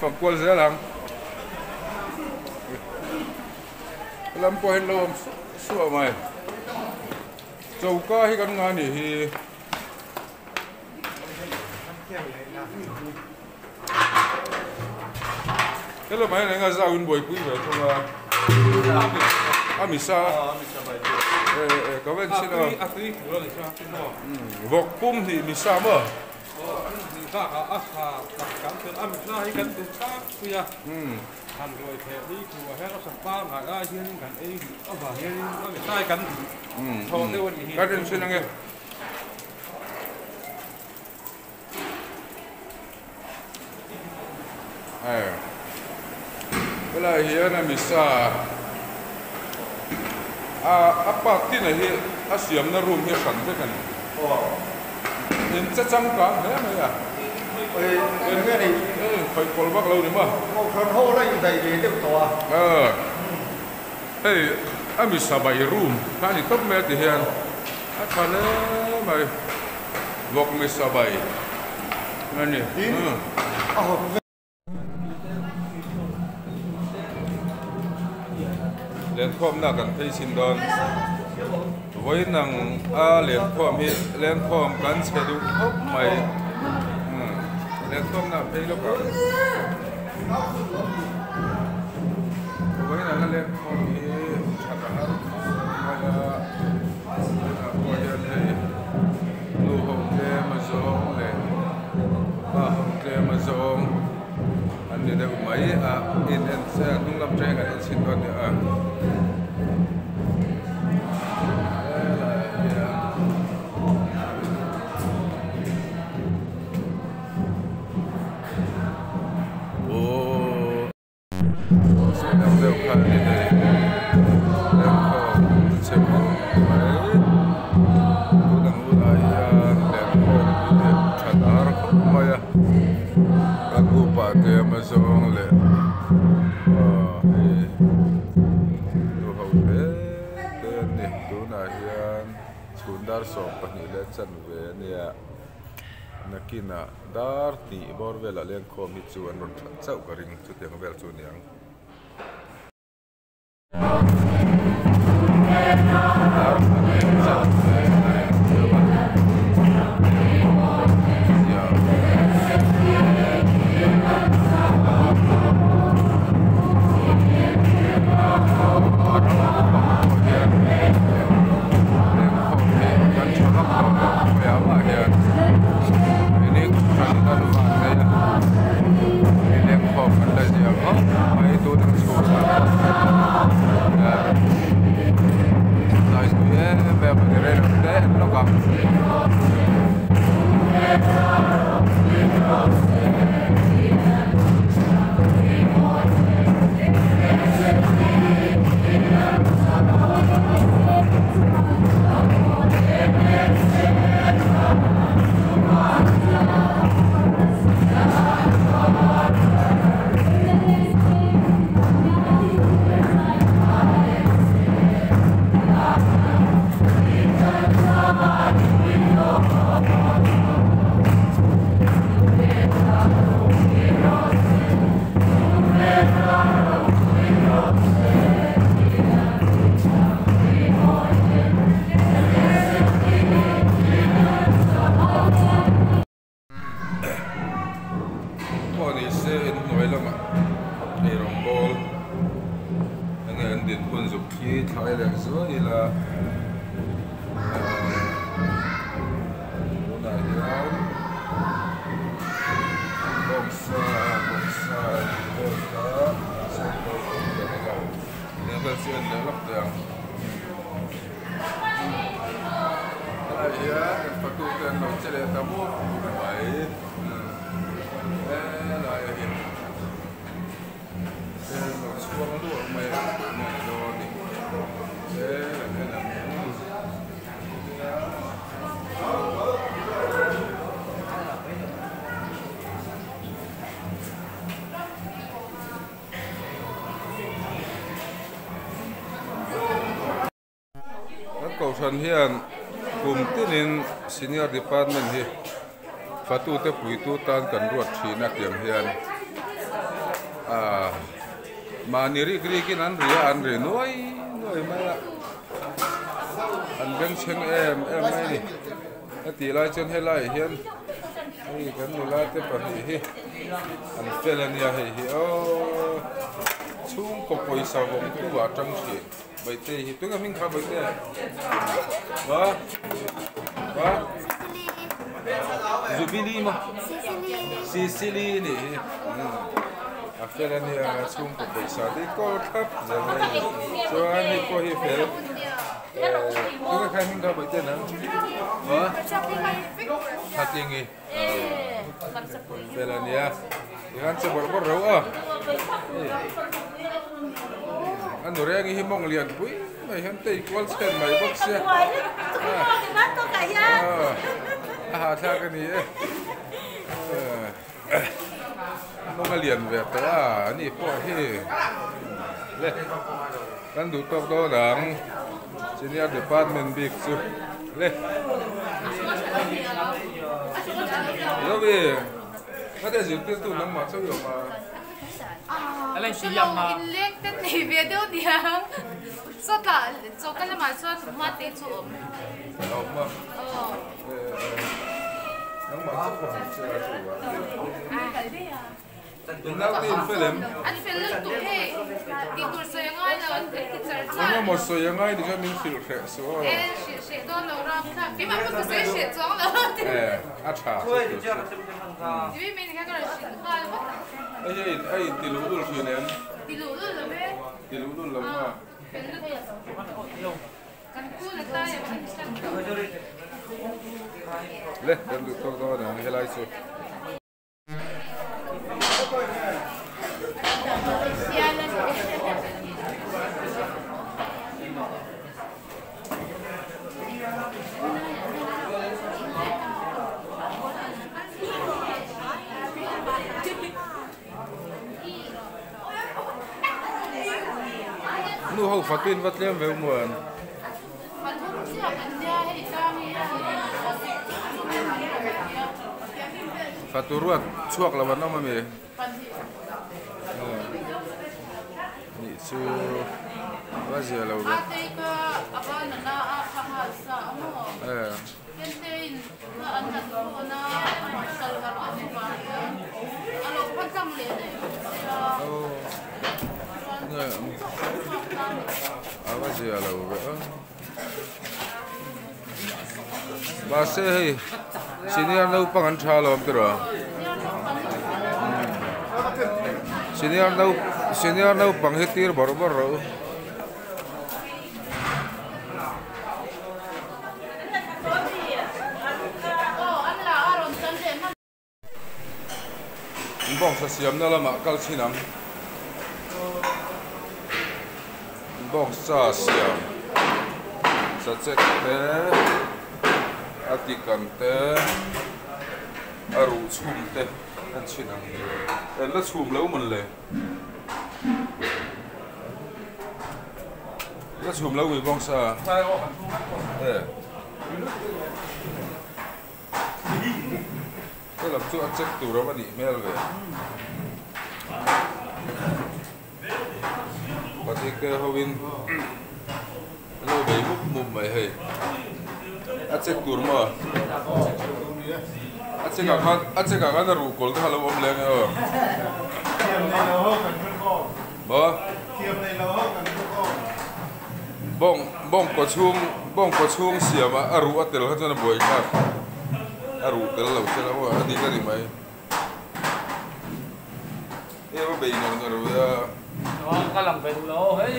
Phẩm quân dễ lắm. Làm po hen lo sủa mày. Châu ca hi kan nga ni hi. Cái là mấy này nga giao in buổi quý về trong amisa. Có bên xin nào. Vọc pum thì misa mà. Các asa cảm thấy amisa hi kan tu ta kuya. Thành rồi thế đi của hết nó sắp ba mà ai hiềnกันเองเอาว่าเฮียนเอาไปใต้กันทองได้วันนี้ Cái trên xin nghe. Cái là hiền là misa. Apa tin là hiền, xiêm na room hiền sẵn thế kan. Hiền chắc chắn cả thế này à? Cái này phải call back lâu nữa mà. một phần hô lên đầy để tiếp tục. Hey, ami sabay room. Kani top me ti hian. At pala mai. Vok me sabay. Ngani. Len khom na kan thei sin don. Voi nang len khom hi len khom kan chedu hop mai. Len khom na phei lo ka. Voi nang len khom hi chakar. Mala voi thei lu hom te ma zong le. Ba hom te ma zong. Anh đi đâu mấy in sẽ đúng làm trang cái xin con nữa sẽ nằm đâu khác đi đây đang không xem mấy tôi đang uống ai đang không đi chặt áo không mày aku pakai masuk le, ni tu nahian sundar sopan ni le canwe ni ya, nakina dar ti borwela len komi cuan ron cau kering cutiang bel cuniang. Cầu Sơn hiện cùng tin senior department hi fatu te pui tu tan kan ruat thina tiang hian mà niri kiri kin an ria nuôi mai ạ an beng cheng em mai đi ti lai chen he lai hian hi kan nu la te pa hi an felania hi o chung ko poisa vong tu wa tang chi bai te hi tu ga min kha bai te wa Zubili ma Sicily ni a felania chung ko poisa di ko thap zai so ani ko hi fel tu ga khai min kha bai te na wa hatingi felania ikan sebor rau anu reng himong lian pui mai han te equal stand mai box ya tha ka ni nong lian ve ta ni po hi le kan du tok do dang senior department big su le lo be ada zirtir tu nang ma chau yo ma Alay siyam ma elected ni video dia so kan ma so ma te chu ma nang ma chau ko se la chu wa tin film an film tu he ti tur so yang ai na teacher no mo so yang ai di ka min fil khe so she do lo ra ka fi ma ko se she zong lo a cha Jadi main kan kalau sih kalau ai tilu dul sih nem tilu dulu be tilu dul lama kan ku letak ya le dan du tok do na helai so nu hau fatin wat lem ve muan faturuat chuak lawan nama me ni chu wazia law be apa sih kalau bahasa sini ada upangan calon terus sini ada upang hitir baru bong sasiam na lama kal sinang bong sasiam sacek te atikan te aru chum te an sinang la chum lo man le la chum lo wi bong sa làm chỗ check tủ đó mà đi mail về và thì cái hobin lo về mục mày hay check tủ mà check cả cái rủ cột cái lo lên rồi bong có chuông xìa mà aru atel hết cho nó bồi cả aru tel lo se lo adi ka ni mai e ba be no ro ya ka lang pe lo hey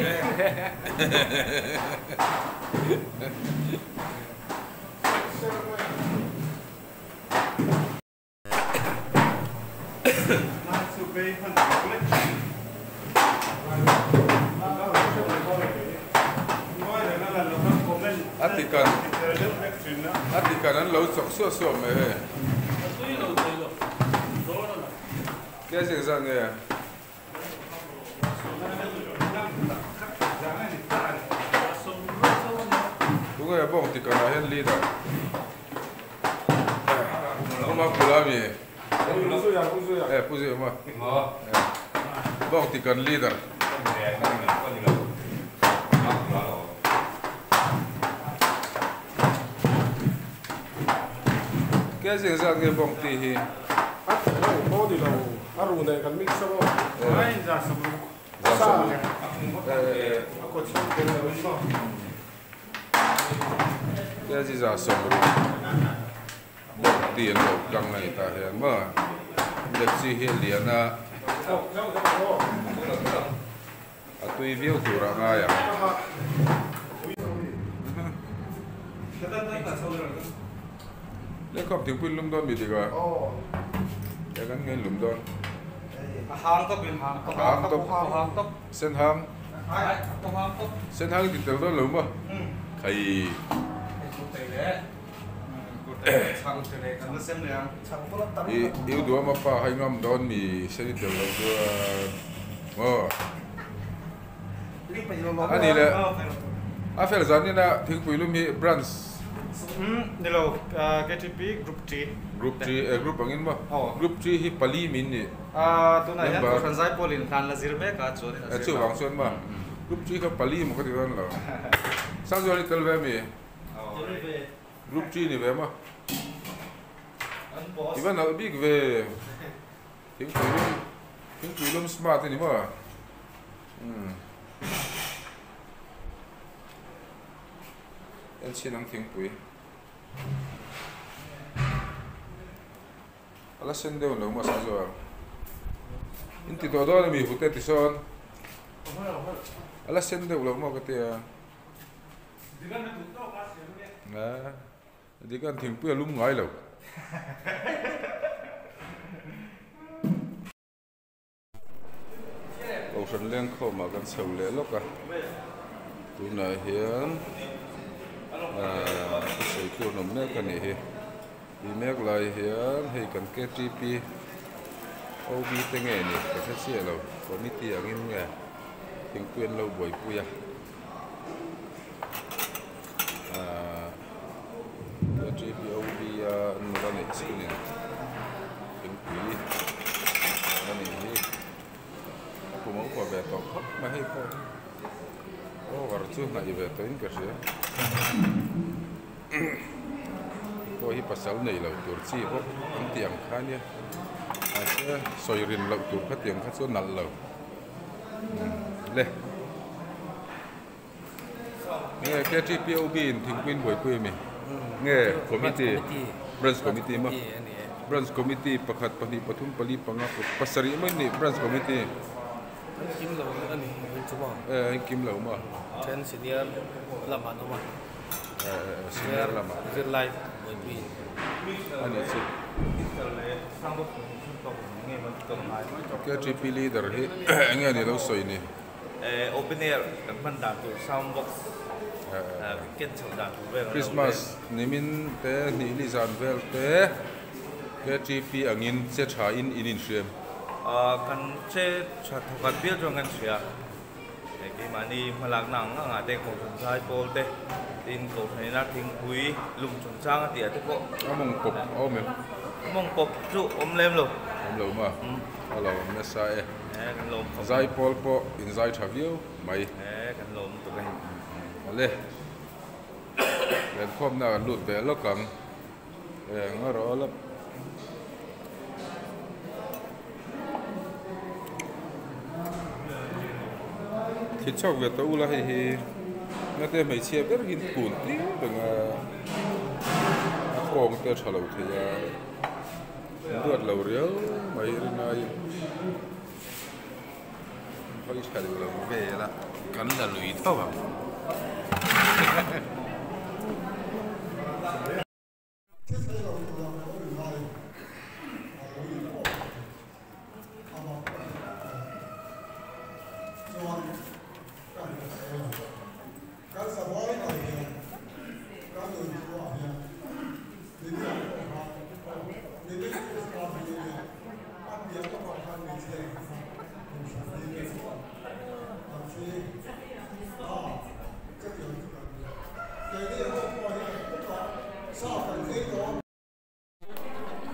Atikan an lo sok so me he ke se sang nge tu nge bong tikan a hen li da ma pula mi Pusu ya. pusu ma bong tikan leader cái gì ra cái bong tì hi có đi đâu aru này cần mix sao ai ra sắm sao có chuyện cái này mà cái gì ra sắm bong tì nó căng này ta hiện mà được gì hiện liền à tùy view tu ra ngay à lấy cặp tiếng pin lum don bị gì cả cái gắn nghe lum don hàng tóc sen hang sen hang thì từ đó lum mà thầy yêu đùa mà pa hay ngâm don mì sen từ đó đùa anh đi là à phải là gì nè tiếng pin lum mi brands Hello, KTP Group 3. Group 3 group angin ba Group 3 hi pali min ni Tu na yan ko Franzai Polin kan la zirme ka chori na chu wang chuan ba Group 3 ka pali mo ka ti don lo sang zo little ve mi Group 3 ni ve ma iban al big ve tiếng lum smart ni ma anh xin ăn tiếng bùi ala sen deu lo ma sa zo inti to do mi hute ti son ala sen deu lo ma ka te na digan tiếng bùi lum ngai lo ocean leng kho ma kan sau le lo ka tu na hian xây khu nông nghiệp cái này thì mấy lại hiện hay cần KTP OB tiếng này cái thế gì đâu có mấy tiếng in nghe tiếng quyền lâu buổi buổi KTP OB nó này xí này tiếng quý cái này cũng không có vẻ tốt mà hay không vào trước này về tới cái gì có hi pasal này là tur chi có ăn tiệm khá nhé sẽ soi rin lẩu tur khát tiệm khát số nặng lẩu lên nghe cái GPOB thỉnh quyên buổi quê mình nghe committee branch committee mà branch committee pakhat pani pathum pali panga pasari mai ni branch committee kim lâu anh chú bảo kim lẩu mà trên senior làm ăn không ạ senior làm ăn rất live bởi vì anh ấy chứ cái GP leader hi anh ấy đâu soi nè Open air kan man dan tu soundbox ken chau dan tu ve Christmas nimin te ni li zan vel te cái GP angin che cha in shem kan che cha thokat bil jong kan sia cái mani malak nang nga te ko sai pol te tin ko thai na thing hui lum chung chang ti te ko among pop mong pop chu lem lo lo ma alo me sai kan lom zai pol po in zai thavio mai kan lom tu kai ale len khom na lut ve lo kam ngaro la thì cho việc tôi là thì nó tên mấy chia biết gìn cuốn tí đừng còn tên trả lời thì vượt lầu réo mấy này phải trả lời về là cắn là lùi thôi à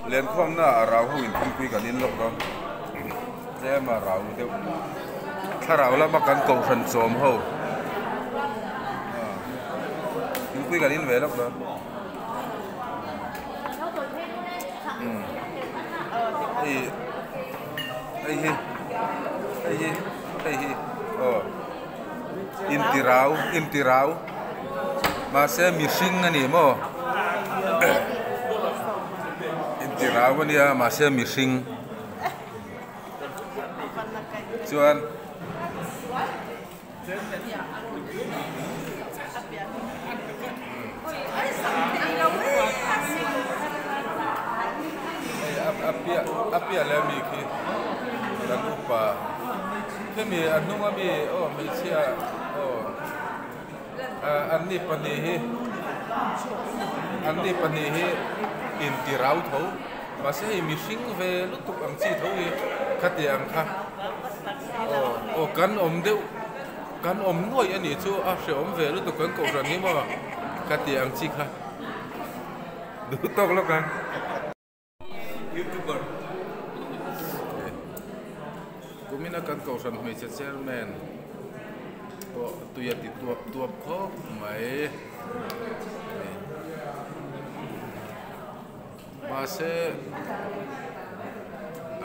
lên khom na rau hu in phi cả nên lộc đó thế mà rau theoถ้าเราแล้วมากันกงสันสมเขายังคุยกันนิดเวลแล้วนะไอ้อินติราวมาเสียมิชิงนี่มั้งอินติราววันนี้มาเสียมิชิงส่วนapia le mi ki la lupa ke mi anu ma mi mi sia anni pani hi in tirau tho ma se mi sing ve lutuk ang chi tho hi khati ang kha kan om noi ani chu a se om ve lutuk kan ko ran ni ma khati ang chi kha du tok lo kan YouTuber kumina kan kausan mai chairman to tuya ti tuap kho mai mase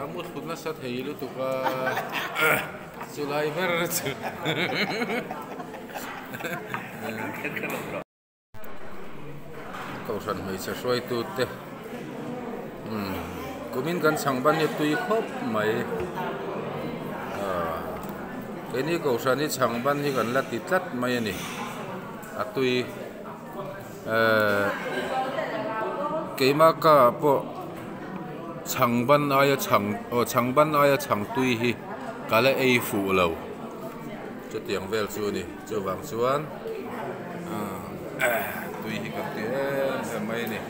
amut khudna sat heilu to ka sulai ber chu kausan mai cha soi tu te kumin kan sangban ni tui khop mai cái này cầu sản đi chẳng ban thì gần là tít lát mai này tui cái mà cả bộ chẳng ban ai chẳng tui hi cả là ai phụ lâu cho tiếng về xuôi này cho vàng xuân tui hi gặp tiếng mai này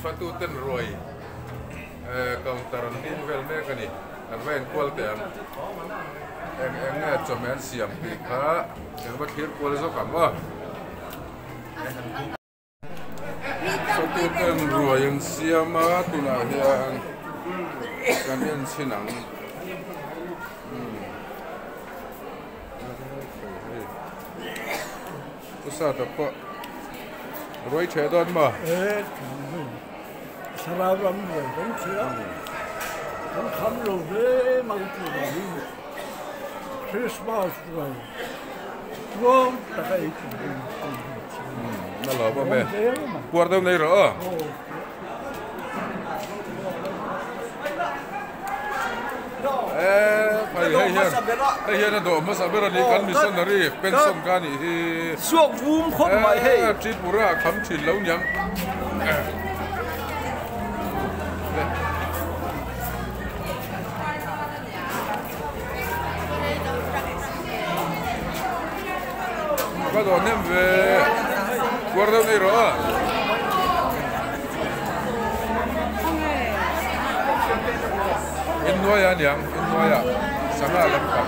fatuten roi counter tin vel me kani ven kwal te ang chomen siam pi kha ba thir kwal so kam ba fatuten roi ang siama tuna hian kamen sinang sa ta pa roi che don ma 사람은 왜 그렇지요? 감 로베 망치고 Christmas rồi Vâng, ta thấy nó lỡ bao mẹ qua đâu này rồi phải hay hiện là đồ mà sao bây giờ đi cắn mission rồi pension cái này thì suộc vum không mày hay Tripura khám chỉ lâu nhắm bắt đầu nem về qua đâu này rồi in nuôi anh nhang in nuôi à sáng là làm cặp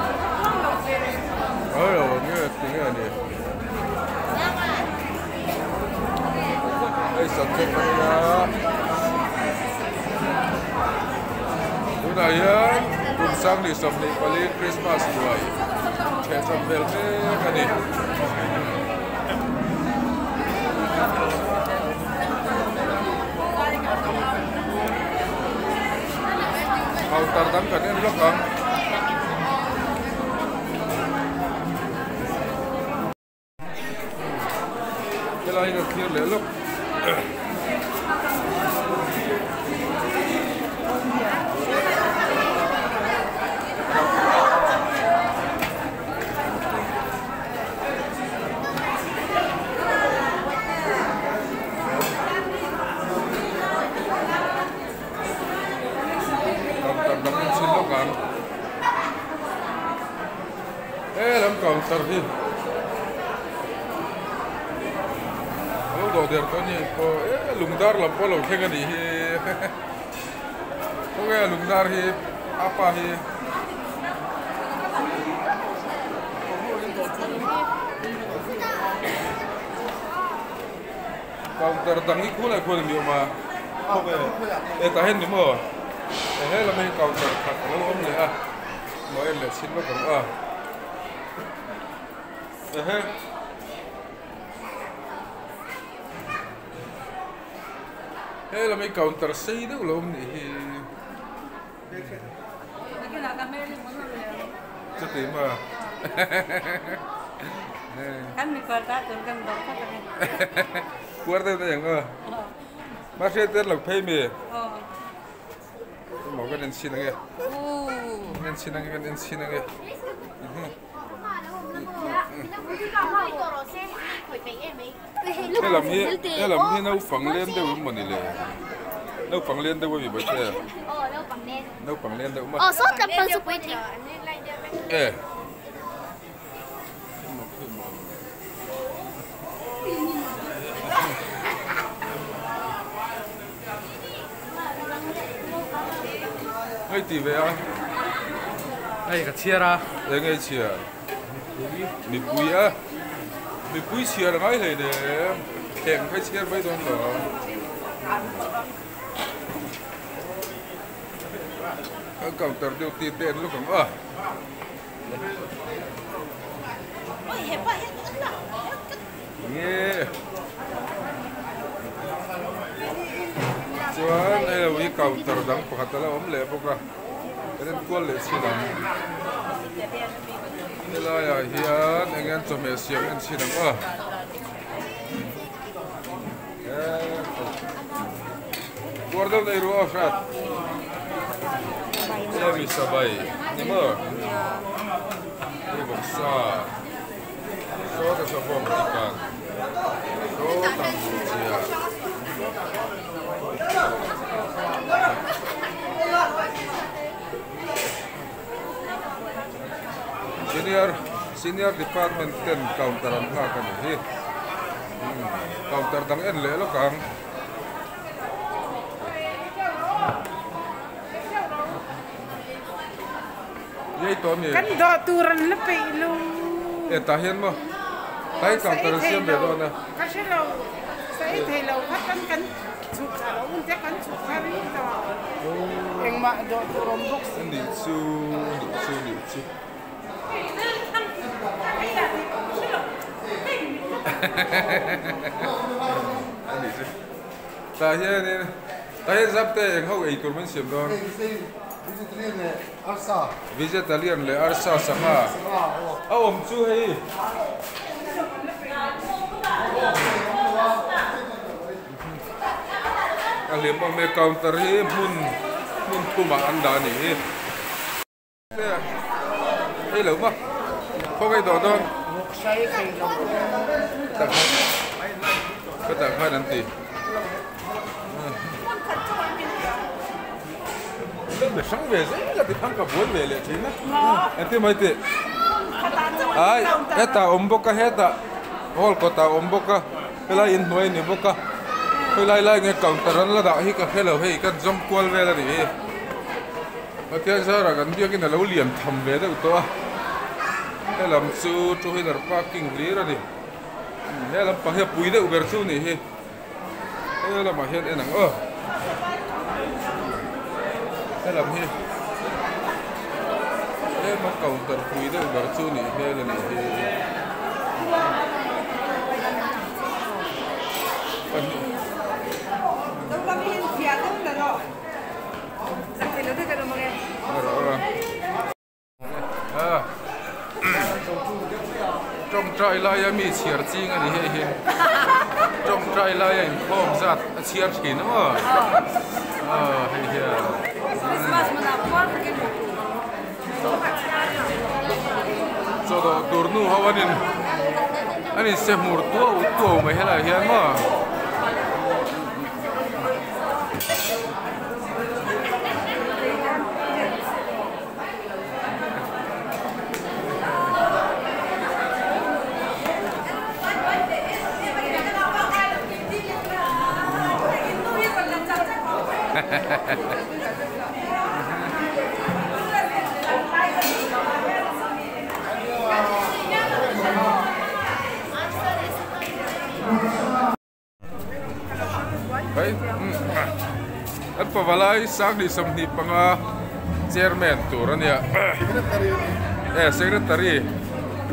rồi nghe tiếng nghe này đây sản xuất ra hôm nay á cùng sang đi sắm đi Bali Christmas rồi chơi sắm bel cái này mau tardam kan ini loh kan kalau ini clear le look làm cầu terhi, oh đồ đẹp quá nhỉ, lungdar làm bao lâu khen cái gì, okay lungdar hi, apa hi, cầu terdangi khu này khu nhiều mà, tahen nhiều mà, là mấy cầu ter thật lắm ông này à, nói là xin lỗi cũng à. Hey, là mấy counter xây đó luôn thì chút tí mà kan mi kota tuh kan dokter kan kuat itu yang masih itu lagi pay me mau kan ensin lagi ensin lagi kan ensin lagi cái làm hi nấu phẳng lên đâu mà này lệ nấu phẳng lên đâu vì vậy chứ nấu phẳng lên đâu mà sốt làm phân sụp thì ngay tì về à đây cái chia ra đây ngay chia bị bùi á bị bùi chia là ngay này để kèm cái chia với đó là cái cầu tờ điều tiền tiền lúc cũng nghe chuan đây là cái cầu tờ đắng của hạt là ốm lệ bốc ra cái nên cuốn lệ xí đắng đây là hiện anh em cho mẹ xiềng anh xí đắng cuốn đâu đây rồi phát đây bị sao vậy nhưng mà đây bốc sa số cái số bom đi càng số tăng chia senior department ten counter ang kan hi counter tang en le lo kang yei to ni kan do turan le pe lu tahian mo tai counter siam be do na ka se lo sai thei lo khat kan chu sa lo un te kan chu sa ri to eng ma do turon box ni chu tahian zap te eng ho ei tur men siam don vegetarian le arsa sanga om chu hei aliam me counter hi mun kuma anda ni hei lo ma ko kai do don Sai thầy lâuก็แต่ค่านั้นตีเรื่องช่างเวสจะติดทั้งกับวนเวเลยใช่ไหมอันที่ไม่ติดไอ้เฮตาอมบกะเฮตาฮอลก็ตาอมบกะเวลาอินหน่วยนี่บกะเวลาไล่เงี้ยกังตรันละดาฮิกะเฮลเฮกันจอมกวลเวลนี่มาเที่ยวซะรักันเดียวกินแล้วเลี้ยงทำเวได้ตัวเฮลำซูช่วยดับปากิ้งรีระดิเฮลำปังเฮียปุยได้อุเบอร์ซูนี่เฮลำมาเฮ็ดเอ็นังเฮลำเฮมาเก่าตัดปุยได้อุเบอร์ซูนี่เฮลนี่เฮต้องมาเห็นเสียต้องแต่เราสักทีเราได้กันมาไงจงใจลายมีเชียร์จริงอันนี้เฮ้จงใจลายพร้อมจัดเชียร์ถิ่นมั้งเฮ้ยจอดดูนู่นเขาวันนี้อันนี้เสมูร์ตัวไม่เห็นอะไรเห็นมั้งอันปะวะไลสักดิสมนิปังอาเชอร์แมนตัวนั้นเนี่ยsecretary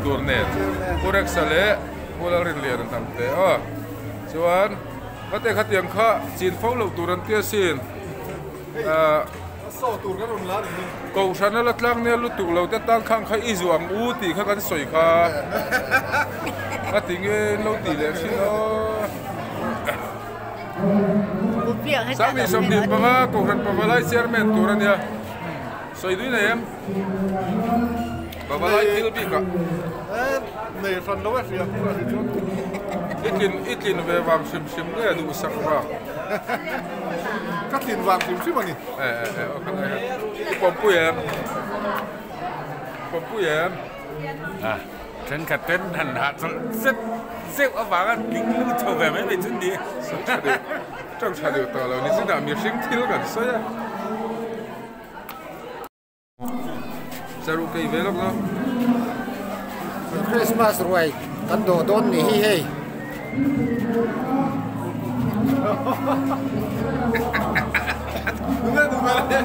ตัวเนี่ยผู้รักษาเล่ผู้ละเรียนทำเตะส่วนก็แต่ขัดยังข้าจีนฟ้องเราตัวนั้นเตี้ยสินโซ่ตูกันรุนแรงกูฉันนั่นละตั้งเนี่ยรู้ตัวเราจะตั้งข้างใครอีจวงอูตีข้ากันสวยข้าก็ถึงเราตีเลยสิเนาะสักนิดสมนิปังอากูขันปะวะไลเชอร์แมนตัวนั้นเนี่ยสวยด้วยเนี่ยปะวะไลที่เราปีกะเนี่ยฟันโลเฟียผู้อะไรชุดอีกลินเววางชิมเนี่ยดูสักว่าก็ลินวางชิมมันนี่โอเคผมปุ้ยฉันขัดเต้นหันหาเซ็กเอาฝากันลิงลูกโชว์แบบไม่เป็นชุดดีจังชาเดียวต่อเรานี่สิดามีสิ่งที่เรากันซะยังจะรู้กี่เวลาแล้วคริสต์มาสรวยกันโดดนี่เฮ้ยดูมาเลย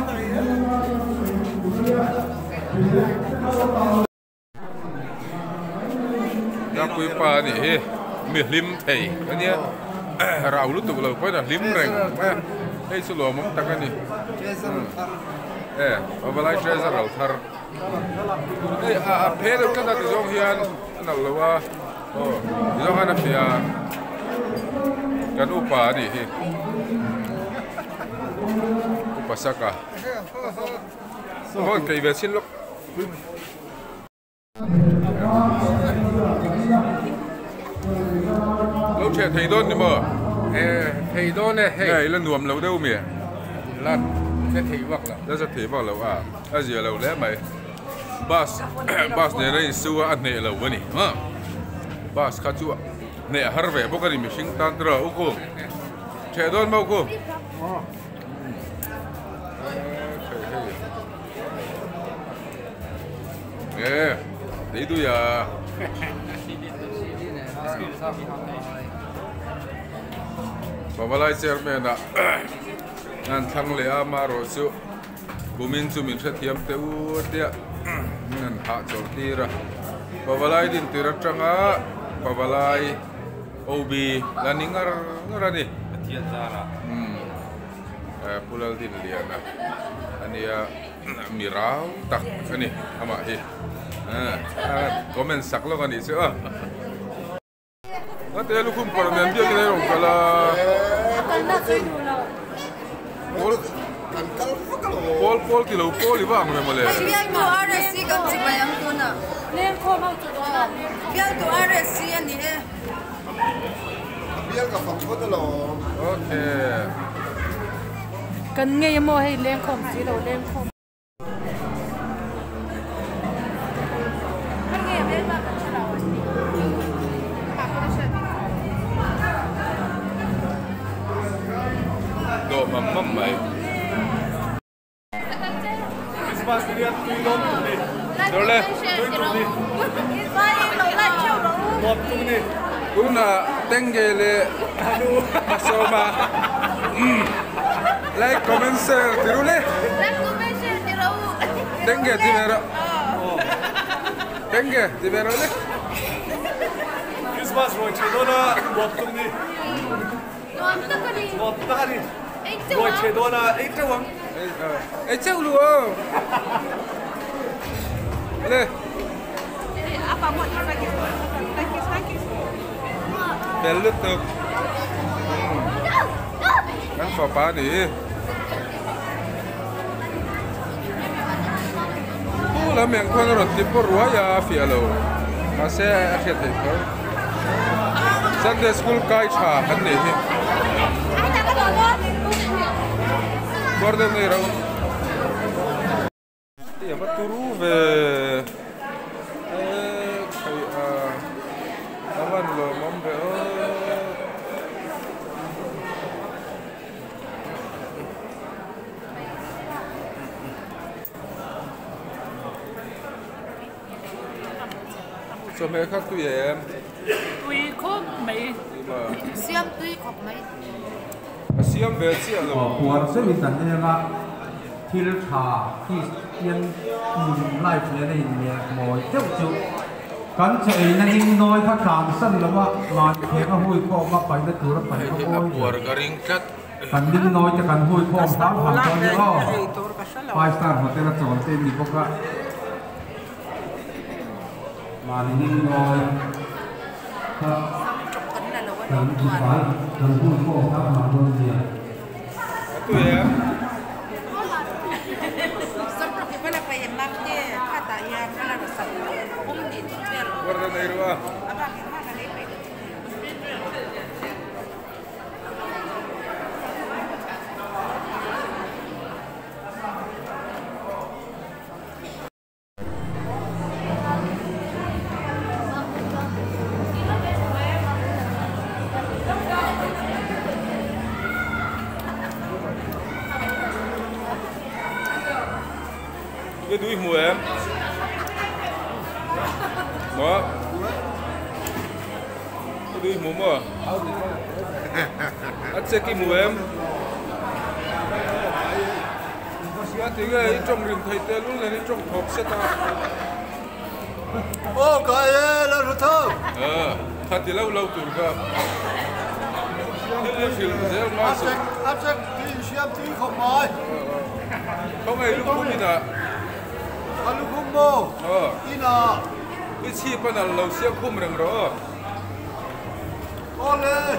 นักคุยปลานี่เฮ้มีลิมเทยอันนี้เรารู้ตัวเราเพราะน่ะลิมแรงเฮ้ยสุดหล่อมั้งตั้งกันนี่เอาไปไล่เจสันเราทาร์เฮ้ยเพลก็ได้ที่จงเฮียนนั่นแหละว่าจงอันนั้นเสียกันอุปาดิเฮ้อุปสรรคโอ้ยใครเวชินลูกเราเชื่อไทยโดนนี่มั้งไทยโดนเนี่ยไงแล้วหนวมเราได้ไหมลั่นจะถีบวักแล้วจะถีบวักเราอาเจียเราแล้วไหมบัสเนี่ยได้สู้อันเนี่ยเราวะนี่บัสข้าจั่วเนี่ยฮาร์เวย์พวกนี้มีสิ่งต่างๆอุกุเชื่อโดนมั้งอุกุดีดูอย่าพอมาไล่เชอร์แมนนั่นทั้งเลยมารอสุบุมินสุมินเสียมเตอูเดียนั่นหาจอดีระพอมาไล่ดินติระจังพอมาไล่โอบีลานิงอะไรนี่เทียนซาระพูดแล้วดินเลียนะอันนี้ mirau tak ani ama hi comment sak lo kan isu ate lu kum par men dia kene rong kala pol kilo pol ibang me mole biar tu RSC kan sibayang tu na Lên khô mau tu đó. biar tu RSC ni biar ka phang ko lo okay Cần nghe mua hay lên khom gì đâu lên khom. Cần nghe lên mà cần sao đâu. do mam mai Christmas lihat tu ni. dole Vai lo la chau lo Buat tu ni. kuna tengele masoma like comment share tirule Like tu mesej di rau. tenge timero tenge timero le Christmas roy chedona buat tu ni. Tuan tu kan ni. Buat tak ni. Itu Roy chedona itu wang. chau luo le apa mau lagi? Lagi. belut tuh kan papa đi là miệng con rồi tiếp por ya fialo mà sẽ khi thấy có Sunday school kai cha hắn này Ai nak kau bawa? guarda này rồi ya bắt turu về aman lo mom về cho mẹ khác tụi em Tùy khốp mấy. mà Siam tui kok mai. siam về chia rồi ปวดเส้นมีสันเนี่ยละที่รถาที่ยังมุนไล่เสียในเนี่ยมอยเจ้าจุกันเฉยนั่นยิ่งน้อยถ้าขามสั้นแล้วว่ามาเทก็หุ้ยข้อมาไปแล้วตัวไปก็ cái โอ้ áp ย war garing kat กันยิ่งน้อยจะกันหุ้ยข้อสามพันตอนนี้ก็ไฟสตาร์โฮเทลจอดเต็มมีพวกก็มายิ่งน้อยถ้า Kan lah lawan กันที่ไฟกันหุ้ยข้อสามพันตอนนี้ tụi em Sampai kita nak pergi market, kata yang kalau ada sampai, di Twitter. guarda này rồi Apa yang mana ni? cái đuôi mùa em đó cái đuôi mùa mà ăn xe cái mùa em giá thì cái trong rừng thầy tê luôn là trong hộp xe ta ô cái là nó thơ thật thì lâu lâu tuổi cả cái film dễ mà áp sách thì xem tí không mỏi không ai lúc cũng như nào ăn lúc không mồ đi nào cái chi bên nào lâu xe không rừng rồi con lên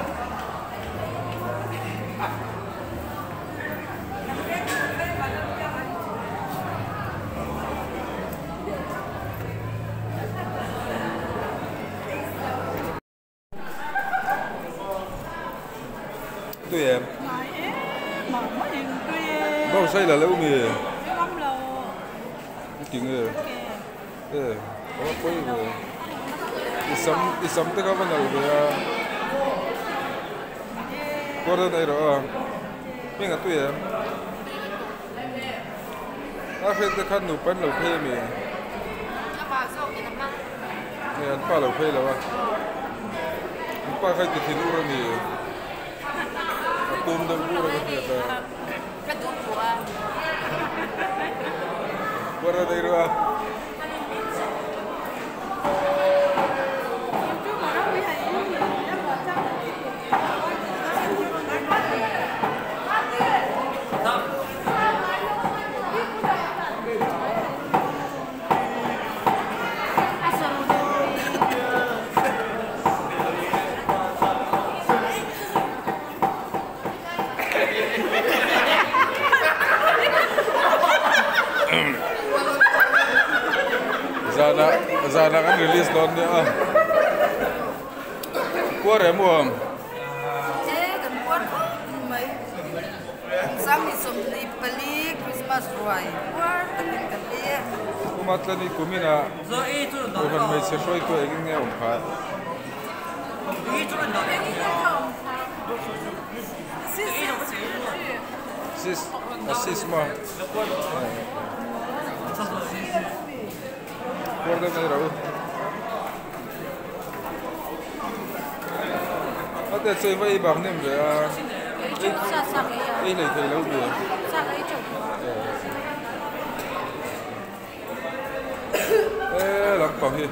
tụi em Mà mất điện tui bao say là lâu mì cái bấm lô. cái tiếng rồi có quay rồi đi sắm tới các bạn nào về qua đây này rồi mình là tụi em à khi tới khăn nụ bánh lẩu phê mì Apa so kita mang? này ăn pa lẩu phê là ba ăn pa khai thịt lúa rồi mì tôm đậu lúa rồi cái gì đó Ketua buah. qua đây rồi sana kan release don dia. Kuat ya muam. Kan kuat mai. Sang ni som ni pali Christmas ruai. Kuat kan dia. Kumatlan ni kumina. Bukan mai sesoi tu egin ni umpa. Sis mah. Guarda me raú. Até sei vai bang nem rồi à. Ấy này thì lâu rồi. Làm bằng gì?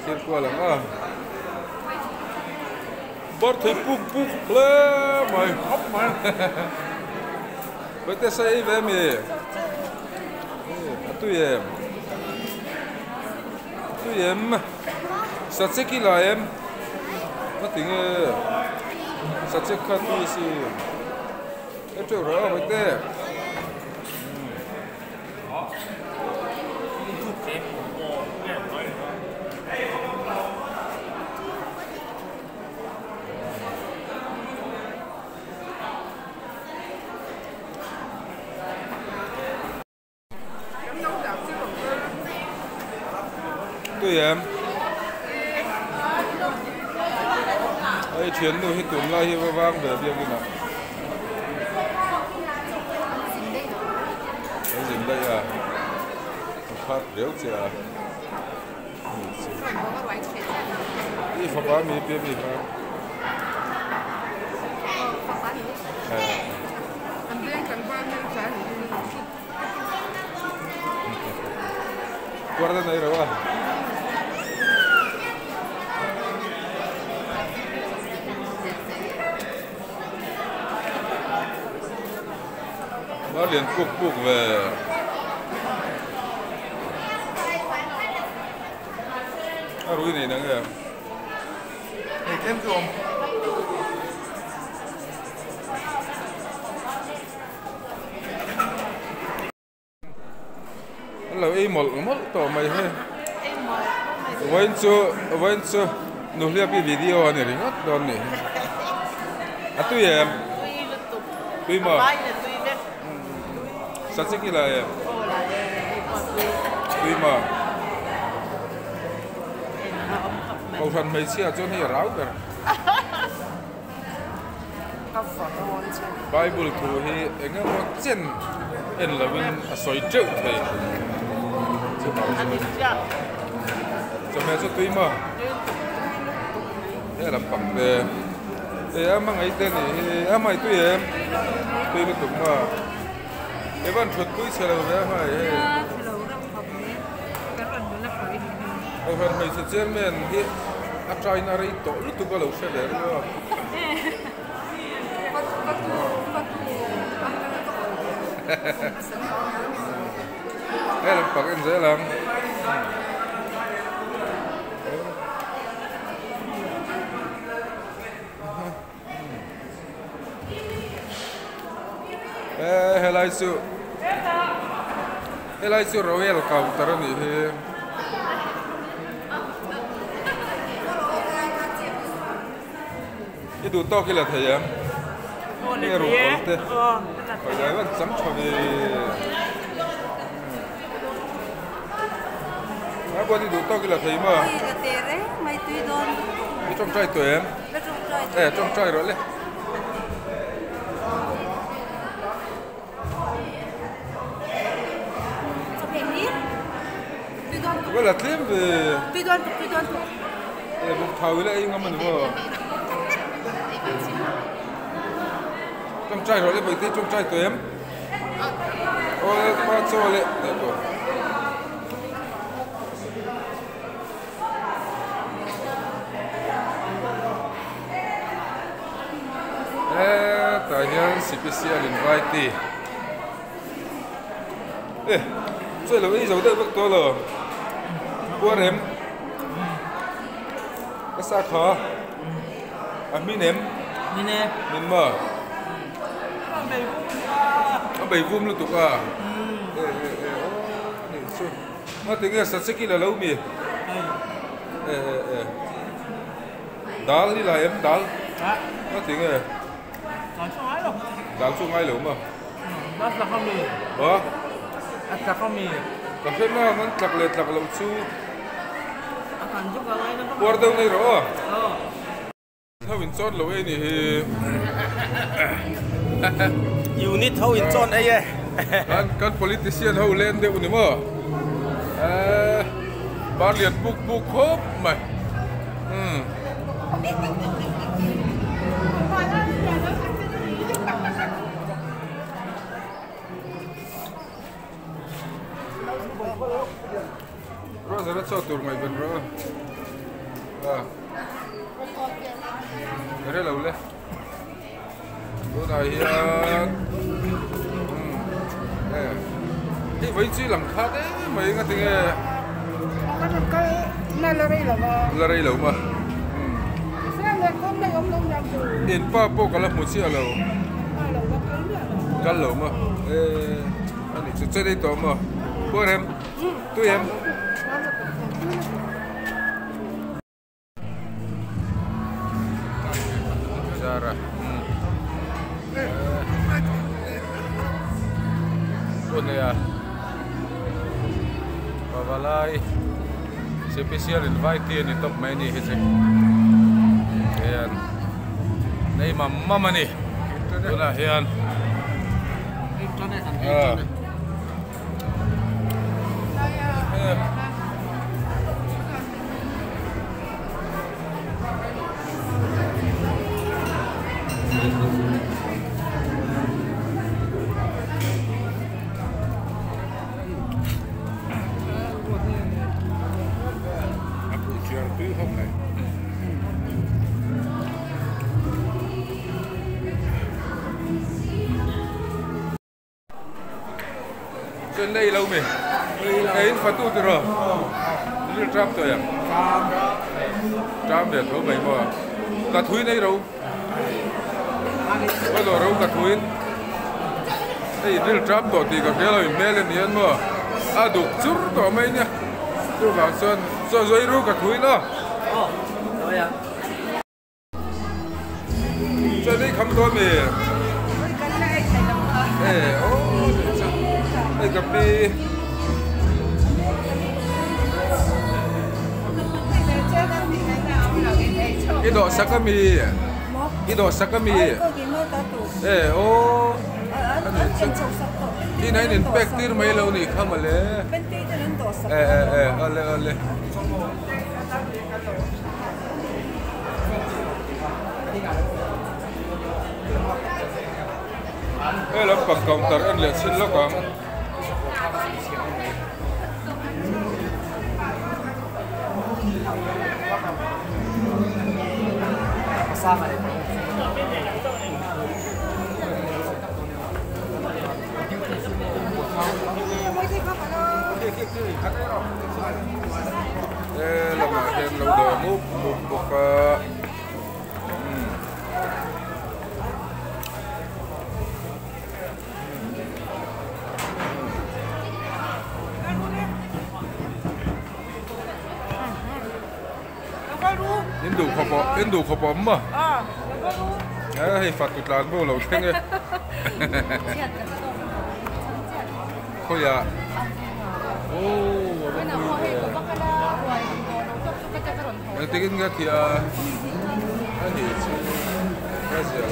Xin qua làm à. Bắt thấy buk lên mày hấp mày. Bây giờ say về mày. Tụi em sát chết kia là em nó tính sát chết khát đi xí em chơi rồi vậy thế tụi em ai chuyến đồ hết tuần lại hết vang về việc gì nào cái gì đây à phát réo chưa đi phá bá mi biết gì không guarda này rồi nó liền cuộc về rủi này nè nghe này thêm chuồng là im một tổ mày hay vẫn chưa nụ liệp cái video này ngắt đòn này tụi em tụi mà sát chết là em tùy mà câu phần mấy xe cho nên ráo cả Bible thu hi anh em một chân en là bên soi trâu thầy cho mẹ cho tùy mà thế là bằng về để em mang ấy tên này em mày tùy em tùy liên tục mà cái bạn chuột túi xe đâu đấy phải ở phần mấy sự chiến men thì áp trai na rồi tổ lúc tụi có lâu xe đấy đúng không? Đây là bậc em dễ lắm. Helai su royal kau taran ni he. Itu to kila thaya. Ni ru te. Phải vẫn sắm cho về. Á qua đi đủ to kila thaya mà. Đi trong trai tuổi em. Trong trai rồi lên. Cái là thêm về một thầu lại ngâm mình vừa trong trai rồi lại bởi thế trong trai tụi em ôi qua cho lại đấy rồi tại nhân special invite chơi là cái dấu đây bức tôi là qua em cái sao khó mình em mình mở nó bảy vum luôn tụi à nó tiếng là sát là lâu mì Dal đi là em dal. Nó tiếng này. Dal chung ai lẩu mà. Nó là không mì. Là không mì. Cà phê mà nó chặt lệch chặt lẩu chu. Qua đâu này rồi? Thâu in chọn lẩu ấy nè. Unit thâu in chọn ấy. Kan politician hau lên deu ni mo. Bar lihat buk hop mai. Rồi giờ nó cho tụi mày bên rồi. Cái này lâu lên. Bữa này cái vị trí làm khác đấy mấy cái tiếng Nó là đây là mà. là đây lâu mà. Sao người con đây ông làm được? In pa po cái là một chiếc lâu. Cái lâu mà. Anh ấy chơi đây to mà. Bữa em, tụi em. Zara. Ya, Babalai special invite ni top main ni hece. Hian, nei mama ni. Tuna hian. Trên đây lâu mình. Đấy phát tu từ rồi. Đi trap rồi à? Trap để thấu bảy mà. Cả thúi này đâu? Bây giờ đâu cả thúi. Đây đi trap tổ thì cả cái là mình mê lên điên mà. Đục chút tổ mấy nhá. Tôi bảo xuân, rồi rồi đâu cả thúi nữa. Rồi à. Trên đây không có mì. Đây cà phê. Cái đồ sakami. Cái đồ sakami. Cái này nên pack tir mấy lâu này không mà lẽ. Ole. Làm bằng counter anh liệt xin lỗi con. Làm mà thêm lâu đời múc Indo khop bom mà. Hay phạt tụt làn vô lâu thế nghe. Khôi à. Anh tính nghe thì anh thì cái gì là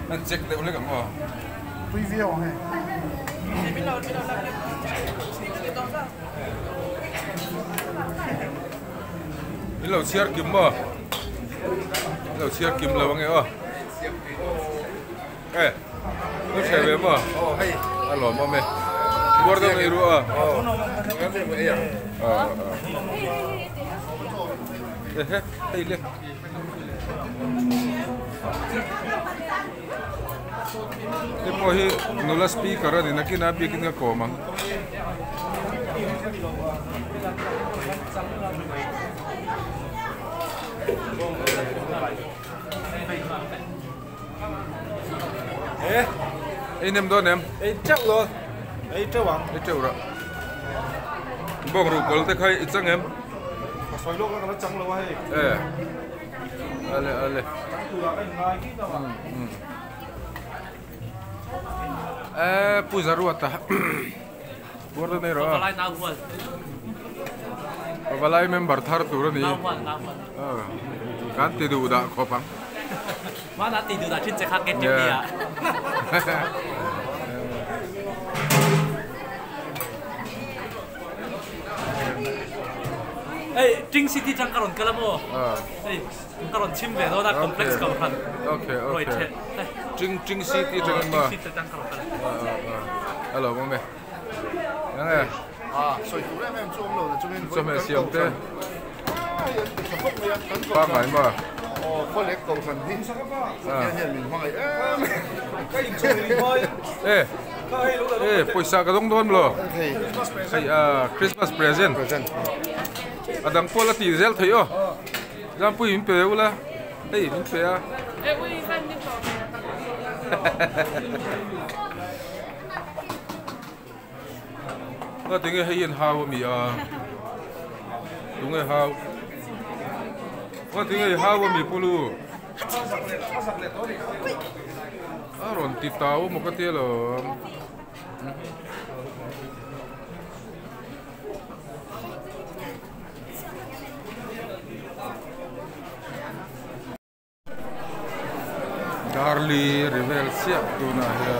anh check được lấy cái gì? Preview này. Ini lau siar kim mà. Lau siar kim lau nghe à? Nó sẽ về mà. Hay. Alo mà mẹ. Guarda này rồi à? Hey le. Imo hi nula speaker ni nakinabi kin nga komang. Anh em đón em. Ê chắc rồi. Ê chắc bằng. Ê chắc rồi. Bông rượu cồn tới khai ít chăng em. Xoay lúc nó trắng lâu hay. Ale. Puja ruota. Buat ni roh. Balai member thar turun ni. Kan tidur dah kopang. Mana tidur dah cinta kaget dia. Eh, Jing City jang karon kalamo. Eh, karon chimbe no na complex ka kan. Okay. Jing City jang ma. Jing City jang karon kala. Hello, mong me. Yang所以主任们做不了的，这边做咩事唔得？包埋嘛。哦，嗰力夠神天，人連開पैसा का दong don lo. Christmas present. Adang pola ti zel thayo. Jam pui min pe ula. Ei min pe a. Ui san ni ko. Nga tinge hayin haw mi a. Tunge haw. Nga tinge haw mi pulu. Aron ti tao mo ka ti lo. Darli revel siap tu na ya.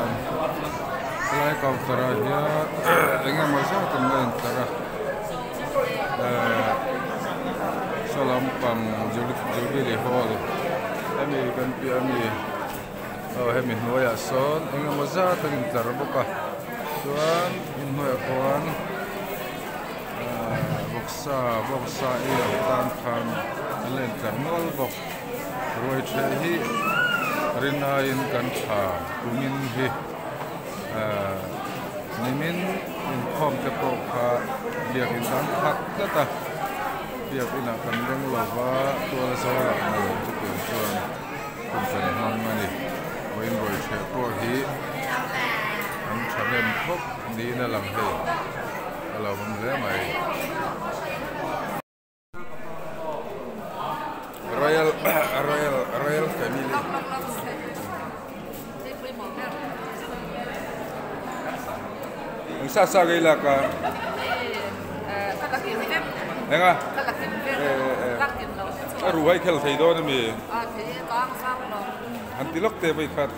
Lai kau tera ya. Enggak masa teman tera. Salampang Jubilee Hall. Kami kan kami. Kami noya son. Enggak masa teman tera buka. Tuan noya kawan. Boksa ia tantan len ternol bok. Roy Chehi. Rinain kan kumin hi nimin inform ke poka biar intan hak kata biar ina kan deng lava tua sawala na tukun tuan kumsan mangani oin boy che ko hi an thanem thok ni na lang he alo bam le mai royal family Sa gay la ka. Enga. Ruhai khel thei do mi. Han tilok te bai khat.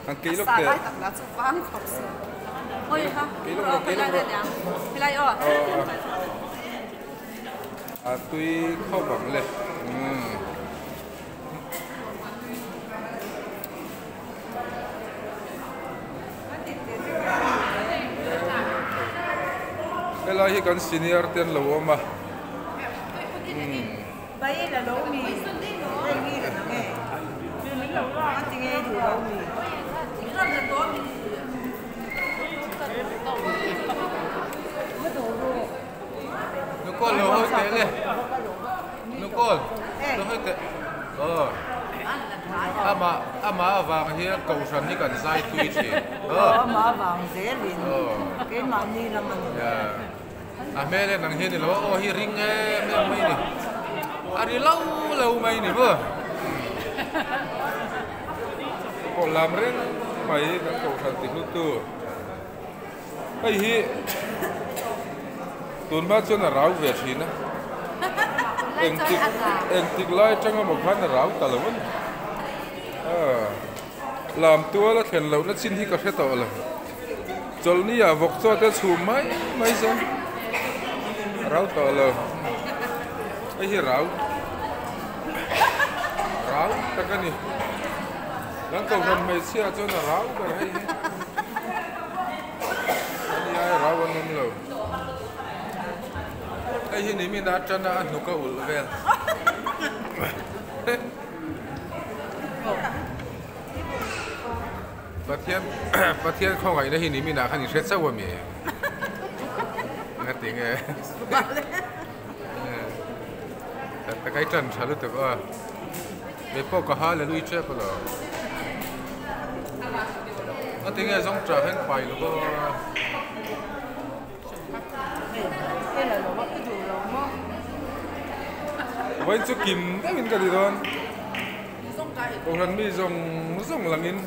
Han kilok te. Ôi ha. Kilok. Pilai o. Tui khau bang le. Kalau hi kan senior ten lo ma. Bây là lẩu mì. Đây ghi là nghe. Chứ mình lẩu lo ăn thì nghe đủ lẩu mì. Mình ăn được đó mì. Nó con lo hơi tệ le. Nó con. Lo hơi tệ. Ama vàng hi cầu sân ni kan sai tui chi. Ama vàng dễ liền. Cái mà ni là mình. Mẹ lên nang hi ni lo hi ring mẹ mai ni. Ari lâu mai ni bơ. Ko lam ren mai kan cầu sân ti lu tu. Ai hi tun ba chon rau ve chi na. Eng tik lai chang mo khan rau ta lo. Làm tua là thèn lâu nó xin hi có thể tao là chol ni à vok cho te chu mai sen rau tao là ai hi rau ta cái này đang cầu gần mấy xia cho nó rau cái hay anh ai rau anh không lâu ai hi này mình đã chân đã ăn nó có ul về Phát thiên không phải là hình như mình đã khăn chết sâu mi. Nghe tiếng nghe. แต่cái chân sao được à để bao cả hai là lui chết rồi anh tiếng nghe giống trả hết bài luôn đó đây là nó bắt cái chủ rồi mà vậy chú kim cái mình cái gì đó còn hắn mi dùng là mình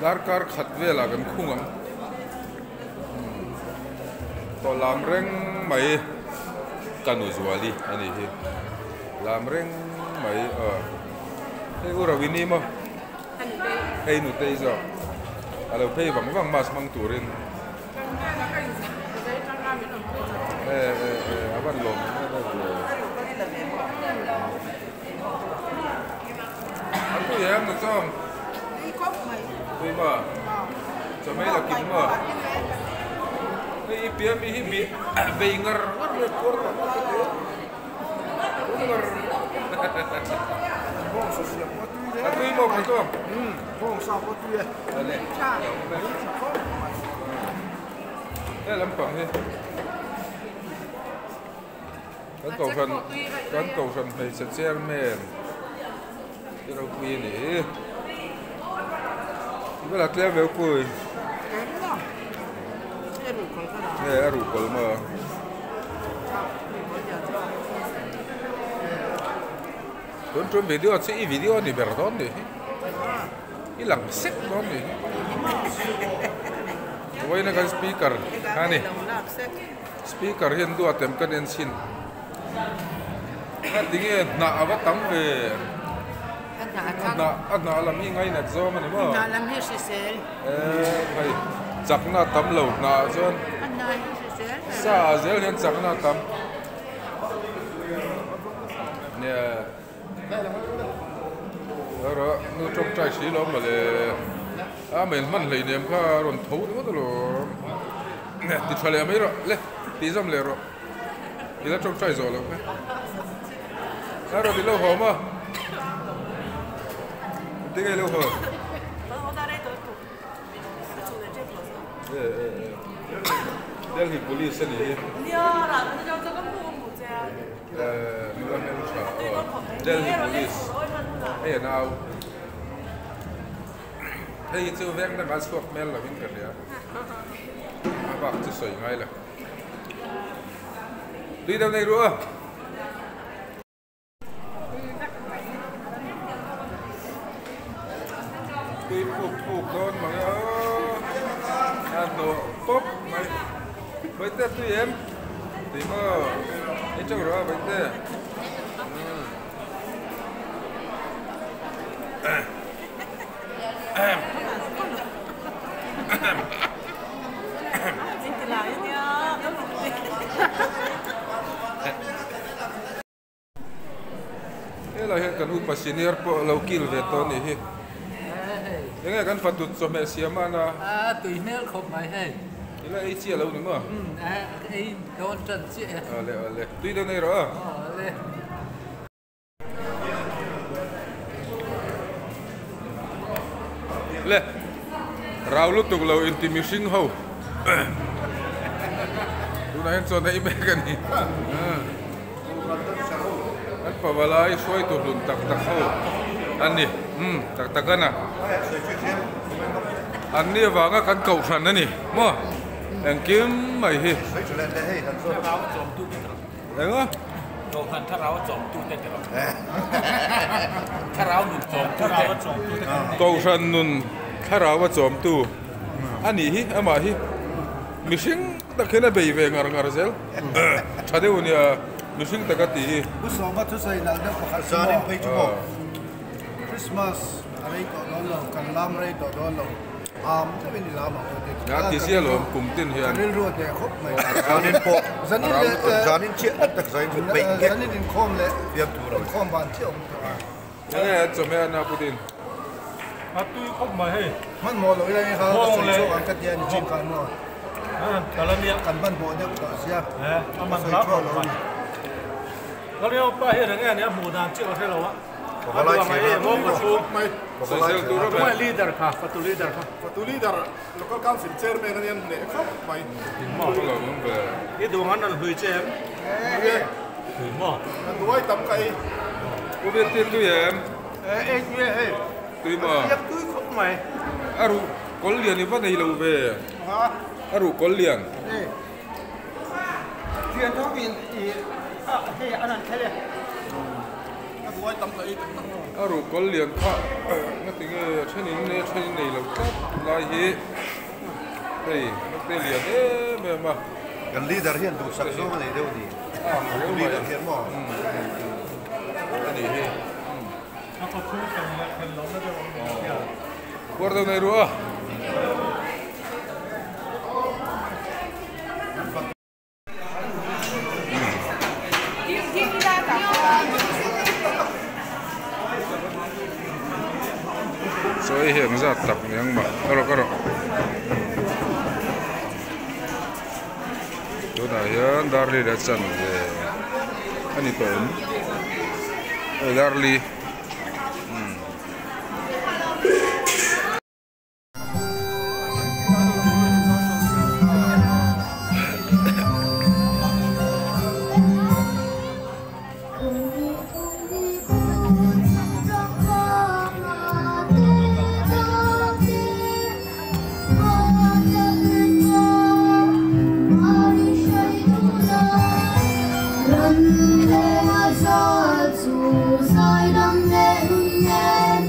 dar car khát về là cái khung lắm to làm reng mấy kanu zuali ani hi lam reng mai he ura wini mo hey nu te zo alo pei wang mas mang turin aban lom aku ya nu som pei ma cho mấy là kín mà ini biar mihi binger rekor aku ini mau betul lempang ni kan cầu phần phải sẽ xem men cái đầu tiên này cái là cái véo cùi aru kolma Don video si video ni berdon ni ilang sek don ni Wai na kan speaker hani speaker hian du atem kan en sin na dinge na awatam ve na lam hi ngai na zo mani mo na lam hi si sel hai chakna tam lo na zon sa zel hian chakna tam ne ro nu trong trai si lo ma le a men man le nem kha ron thau ni lo ne ti thale mai ro le ti zam le ro ti la trong trai zo lo ka ro di lo ho ma ti ge lo ho Delhi police ni. Delhi police. Hey now. Hey itu veng na gas fuck mel la vin kar ya. Abak tu soi ngai la. Đi đâu này rồi? Đi phục con mà đồ pop mày bây giờ tụi em thì mà cái chỗ đó bây giờ cái là hiện cần hút bác sĩ niar po lâu kil về to này hi cái kan fatut so me siama na tùy mel khop mai he ila ai chia lâu nữa ai don chân chia le tùy đâu này rồi le rau lu tuk lâu intimishing ho tu na hen so na ime kan ni an pawalai soi tu lun tak tak ho ani tak takan à anh đi vào cái căn cầu thần đó nè mua anh kiếm mày hi đấy không cầu thần thắt áo trộm tu tên rồi thắt áo nụn trộm tu tên cầu thần nụn thắt áo và trộm tu anh hi em mà hi mình sinh ta khi nào về về ngar ngar zel cha đây unia mình sinh ta cái gì bữa sáng bắt tôi say là nó có khá là phải chụp Christmas rồi có đó cần làm rồi đó thế bên đi làm mà nhà tí xíu rồi cùng tin hiện nên rồi để khóc mày Giờ nên bộ giờ nên chuyện đặc giải một bệnh giờ nên đến com lệ viêm thủ rồi com bàn triệu cái này cho mấy anh Putin tùy khop mai heมันมอเลยเลยครับส่วนกันเย็นจริงกันเนาะ แต่ละเนี่ย กันบ้านบ่เนี่ยก็เสีย เอามันรับเราเราเนี่ยป้าเฮ็ดอย่างเงี้ยเนี่ยหมู่ดานเชื่อให้เราอะบอกอะไรเสีย มองประชุม บอกอะไรเสีย ไม่ลีดเดอร์ค่ะประตูลีดเดอร์ค่ะ Fattu leader local council chairman yan ne khop mai มอง เราต้องไป นี่ดูงั้นเราคุยเจม Thử mò. Đuôi tầm cây. Cô biết tiền tôi em. Ê, ê, Tôi mà. Nhắc cưới không mày. Aru, con liền thì bắt này lâu về. Hả? Aru, con liền. Ê. Chuyện đó vì hey, anh ăn thế này. Đuôi tầm cây. Aru, con liền thọ. Nó tính trên này lâu cấp. Lại hi. Đây, nó tên liền đấy mà. Cái leader hiện đủ sắc số này đâu đi. Leader hiện mà. Anh đi hi. Nó có chút cần lắm đó chứ. Guarda này rồi. Rồi hiện ra tập những mà cái đó chỗ này hiện Darli đã chân về anh ấy tuần Darli Hãy subscribe cho kênh Ghiền Mì Gõ để không bỏ lỡ